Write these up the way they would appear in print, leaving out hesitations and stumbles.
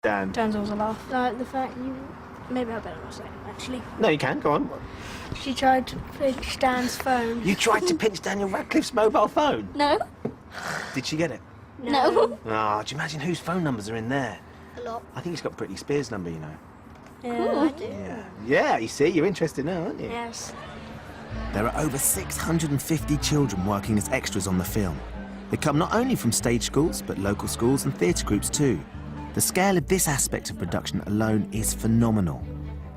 Dan? Dan's always a laugh. Like the fact you... Maybe I better not say it, actually. No, you can. Go on. She tried to pinch Dan's phone. You tried to pinch Daniel Radcliffe's mobile phone? No. Did she get it? No. Ah, do you imagine whose phone numbers are in there? A lot. I think he's got Britney Spears' number, you know. Yeah, I do. Yeah. Yeah, you see, you're interested now, aren't you? Yes. There are over 650 children working as extras on the film. They come not only from stage schools, but local schools and theatre groups too. The scale of this aspect of production alone is phenomenal,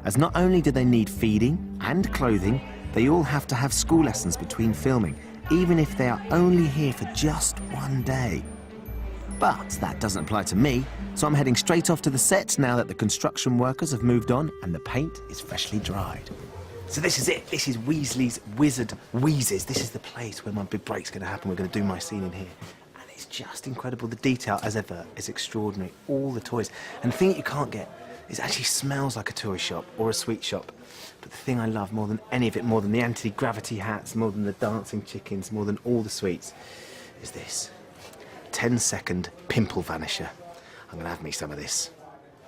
as not only do they need feeding and clothing, they all have to have school lessons between filming, even if they are only here for just one day. But that doesn't apply to me, so I'm heading straight off to the set now that the construction workers have moved on and the paint is freshly dried. So this is it. This is Weasley's Wizard Wheezes. This is the place where my big break's going to happen. We're going to do my scene in here. And it's just incredible. The detail, as ever, is extraordinary. All the toys. And the thing that you can't get is it actually smells like a toy shop or a sweet shop. But the thing I love more than any of it, more than the anti-gravity hats, more than the dancing chickens, more than all the sweets, is this. 10-second pimple vanisher. I'm going to have me some of this.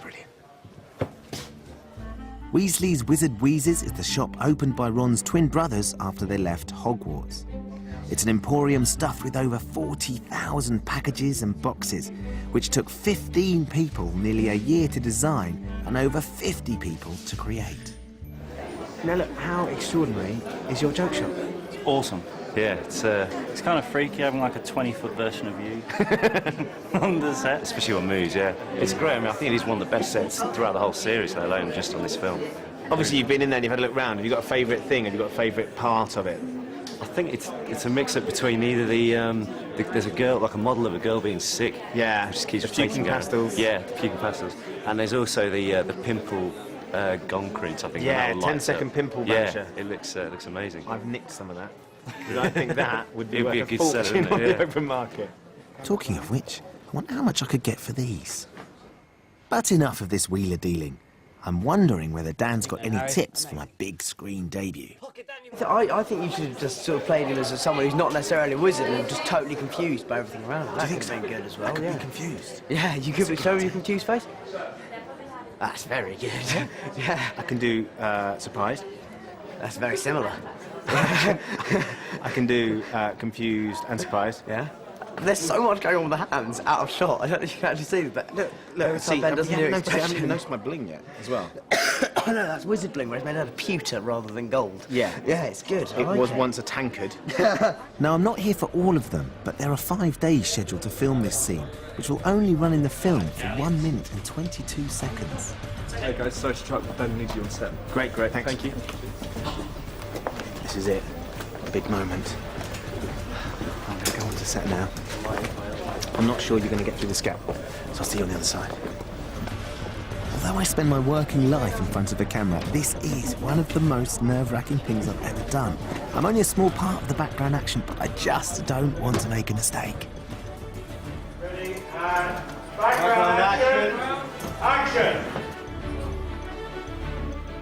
Brilliant. Weasley's Wizard Wheezes is the shop opened by Ron's twin brothers after they left Hogwarts. It's an emporium stuffed with over 40,000 packages and boxes, which took 15 people nearly a year to design and over 50 people to create. Now look, how extraordinary is your joke shop? It's awesome. Yeah, it's kind of freaky having like a 20-foot version of you on the set. Especially on Moose, yeah. It's great. I mean, I think it is one of the best sets throughout the whole series, let alone just on this film. Obviously, you've been in there and you've had a look round. Have you got a favourite thing? Have you got a favourite part of it? I think it's a mix-up between either there's a girl, like a model of a girl being sick. Yeah, which just keeps the puking puking pastels. Yeah, the puking pastels. And there's also the pimple concrete, I think. Yeah, the 10-second pimple vanisher. Yeah, it looks amazing. I've nicked some of that. Because I think that would be It'd worth be a a good fortune seller, on wouldn't it? the open market. Talking of which, I wonder how much I could get for these. But enough of this wheeler dealing. I'm wondering whether Dan's got any tips for my big screen debut. I think you should have just sort of played him as someone who's not necessarily a wizard and just totally confused by everything around him. That could have been good as well. I could be confused. Yeah, you could show your confused face. That's very good. Yeah, I can do surprised. that's very similar. I can do confused and surprised. Yeah. There's so much going on with the hands out of shot. I don't think you can actually see it, but Look, Ben doesn't do I haven't expression. even noticed my bling yet, as well. Oh no, that's wizard bling, where it's made out of pewter rather than gold. Yeah. Yeah, it's good. I It like was once a tankard. Now, I'm not here for all of them, but there are 5 days scheduled to film this scene, which will only run in the film for 1 minute and 22 seconds. Hey guys, sorry to interrupt, but Ben needs you on set. Great, thanks. Thank you. This is it. A big moment. I'm going to go on to set now. I'm not sure you're going to get through the scout, so I'll see you on the other side. Although I spend my working life in front of a camera, this is one of the most nerve-wracking things I've ever done. I'm only a small part of the background action, but I just don't want to make a mistake. Ready, and background action!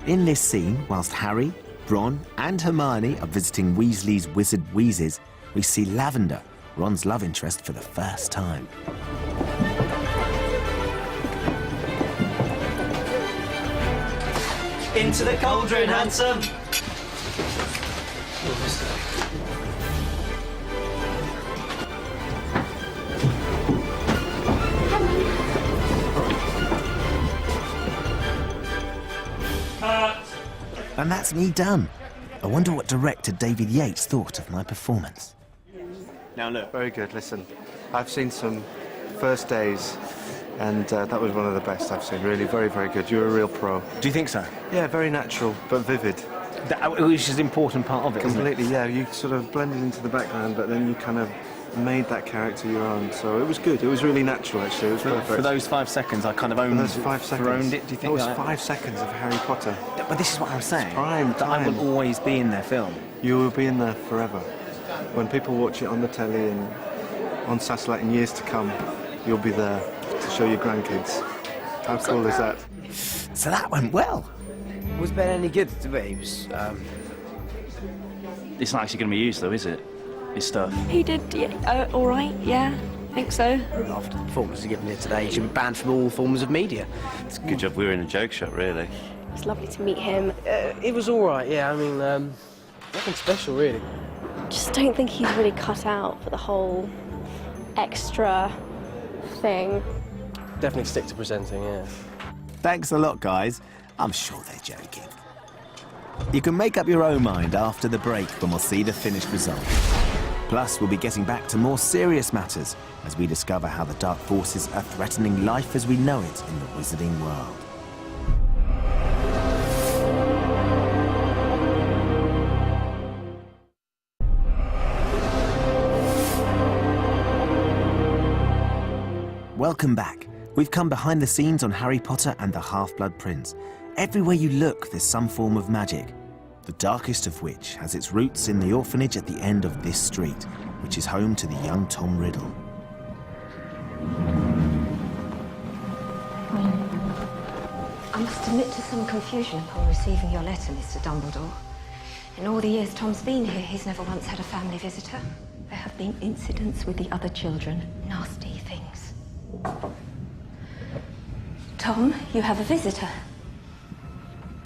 In this scene, whilst Harry, Ron and Hermione are visiting Weasley's Wizard Wheezes, we see Lavender, Ron's love interest, for the first time. Into the cauldron, handsome! And that's me done. I wonder what director David Yates thought of my performance. Now look. Very good, listen. I've seen some first days, and that was one of the best I've seen, really. Very, very good. You're a real pro. Do you think so? Yeah, very natural, but vivid. Which is an important part of it, isn't it? Completely, yeah. You sort of blended into the background, but then you kind of made that character your own. So it was good. It was really natural, actually. It was perfect. For those 5 seconds, I kind of owned, For those 5 seconds. throned it. Do you think It was that? 5 seconds of Harry Potter. But this is what I was saying. prime that I time. will always be in their film. You will be in there forever. When people watch it on the telly and on satellite in years to come, you'll be there to show your grandkids. How cool is that? So that went well. Was Ben any good to be? He was, It's not actually going to be used, though, is it? His stuff. He did, yeah, all right, yeah. think so. After the performance given here today, he should be banned from all forms of media. It's a good job we were in a joke shop, really. It's lovely to meet him. It was all right, yeah. I mean, nothing special, really. Just don't think he's really cut out for the whole extra thing. Definitely stick to presenting, yeah. Thanks a lot, guys. I'm sure they're joking. You can make up your own mind after the break when we'll see the finished result. Plus, we'll be getting back to more serious matters as we discover how the dark forces are threatening life as we know it in the wizarding world. Welcome back. We've come behind the scenes on Harry Potter and the Half-Blood Prince. Everywhere you look, there's some form of magic, the darkest of which has its roots in the orphanage at the end of this street, which is home to the young Tom Riddle. I must admit to some confusion upon receiving your letter, Mr. Dumbledore. In all the years Tom's been here, he's never once had a family visitor. There have been incidents with the other children, nasty things. Tom, you have a visitor.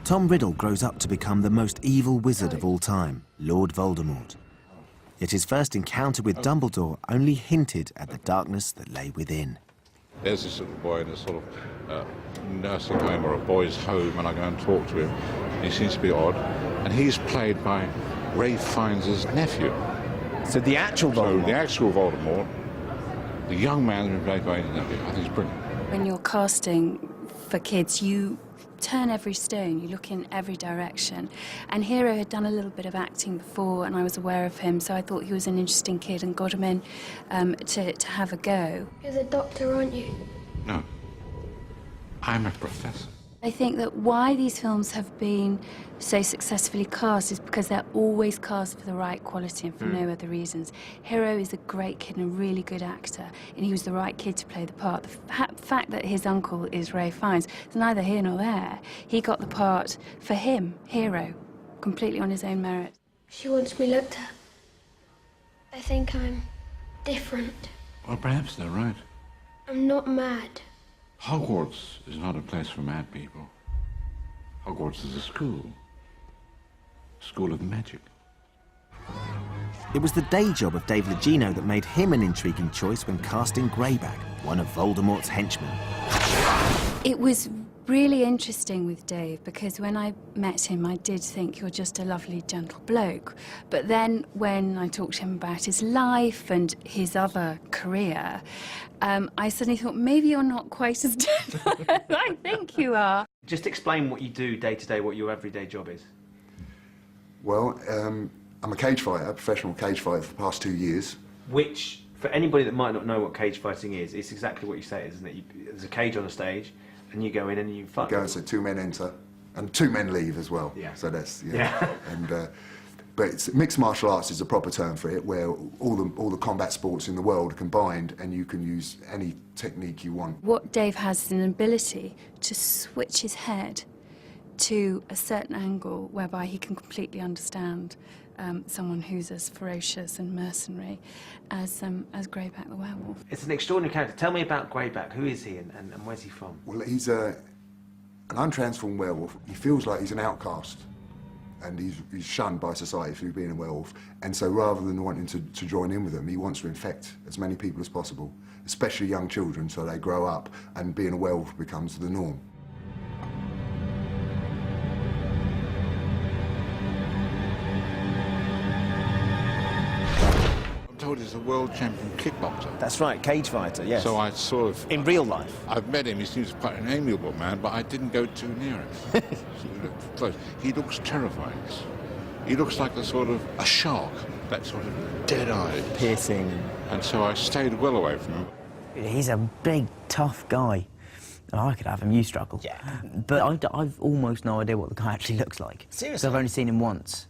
Tom Riddle grows up to become the most evil wizard of all time, Lord Voldemort. Yet his first encounter with Dumbledore only hinted at the darkness that lay within. There's this little boy in a sort of nursing home or a boys' home, and I go and talk to him. He seems to be odd, and he's played by Ralph Fiennes' nephew. So the actual Voldemort? So the actual Voldemort, the young man has been played by his nephew. I think it's brilliant. When you're casting for kids, you turn every stone, you look in every direction. And Hero had done a little bit of acting before, and I was aware of him, so I thought he was an interesting kid and got him in to have a go. You're the doctor, aren't you? No, I'm a professor. I think that why these films have been so successfully cast is because they're always cast for the right quality and for no other reasons. Hero is a great kid and a really good actor, and he was the right kid to play the part. The fact that his uncle is Ralph Fiennes is neither here nor there. He got the part for him, Hero, completely on his own merit. She wants me looked at. I think I'm different. Well, perhaps they're right. I'm not mad. Hogwarts is not a place for mad people. Hogwarts is a school. School of magic. It was the day job of Dave Legino that made him an intriguing choice when casting Greyback, one of Voldemort's henchmen. It was really interesting with Dave because when I met him, I did think you're just a lovely, gentle bloke. But then when I talked to him about his life and his other career, I suddenly thought, maybe you're not quite as gentle as I think you are. Just explain what you do day to day, what your everyday job is. Well, I'm a cage fighter, a professional cage fighter for the past 2 years. Which, for anybody that might not know what cage fighting is, it's exactly what you say, isn't it? There's a cage on a stage, and you go in and you fight. Go and say 2 men enter, and 2 men leave as well. Yeah. So that's and but it's, mixed martial arts is a proper term for it, where all the combat sports in the world are combined, and you can use any technique you want. What Dave has is an ability to switch his head to a certain angle whereby he can completely understand someone who's as ferocious and mercenary as Greyback the werewolf. It's an extraordinary character. Tell me about Greyback. Who is he and where's he from? Well, he's an untransformed werewolf. He feels like he's an outcast, and he's shunned by society for being a werewolf. And so rather than wanting to join in with them, he wants to infect as many people as possible, especially young children, so they grow up and being a werewolf becomes the norm. I'm told he's a world champion kickboxer. That's right, cage fighter, yes. So I sort of... In real life? I've met him. He seems quite an amiable man, but I didn't go too near him. Close. He looks terrifying. He looks like a sort of a shark, that sort of dead-eyed. Piercing. And so I stayed well away from him. He's a big, tough guy. I could have him, you struggle. Yeah. But I've almost no idea what the guy actually looks like. Seriously? I've only seen him once.